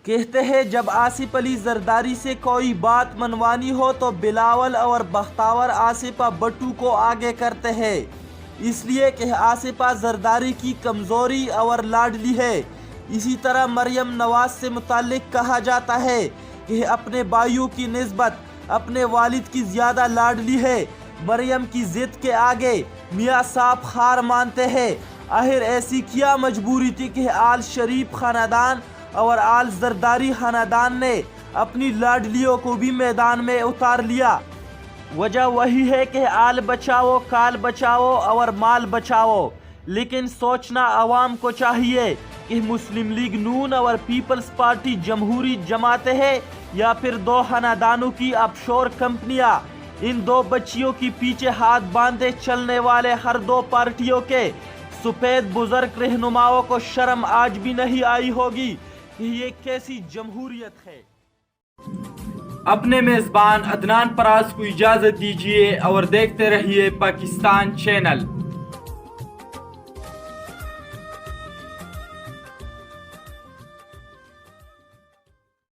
کہتے ہیں جب آصف علی زرداری سے کوئی بات منوانی ہو تو بلاول اور بختاور آصفہ بٹو کو آگے کرتے ہیں، اس لیے کہ آصفہ زرداری کی کمزوری اور لاڈلی ہے۔ اسی طرح مریم نواز سے متعلق کہا جاتا ہے کہ اپنے بھائیوں کی نسبت اپنے والد کی زیادہ لاڈلی ہے۔ مریم کی ضد کے آگے میاں صاحب ہار مانتے ہیں۔ آخر ایسی کیا مجبوری تھی کہ آل شریف خاندان اور آل زرداری خاندان نے اپنی لاڈلیوں کو بھی میدان میں اتار لیا؟ وجہ وہی ہے کہ آل بچاؤ، کال بچاؤ اور مال بچاؤ۔ لیکن سوچنا عوام کو چاہیے کہ مسلم لیگ نون اور پیپلز پارٹی جمہوری جماعتیں ہیں یا پھر دو خاندانوں کی آفشور کمپنیاں۔ ان دو بچیوں کی پیچھے ہاتھ باندھے چلنے والے ہر دو پارٹیوں کے سفید بزرگ رہنماؤں کو شرم آج بھی نہیں آئی ہوگی کہ یہ کیسی جمہوریت ہے۔ اپنے میزبان عدنان پراز کو اجازت دیجیے اور دیکھتے رہیے پاکستان چینل۔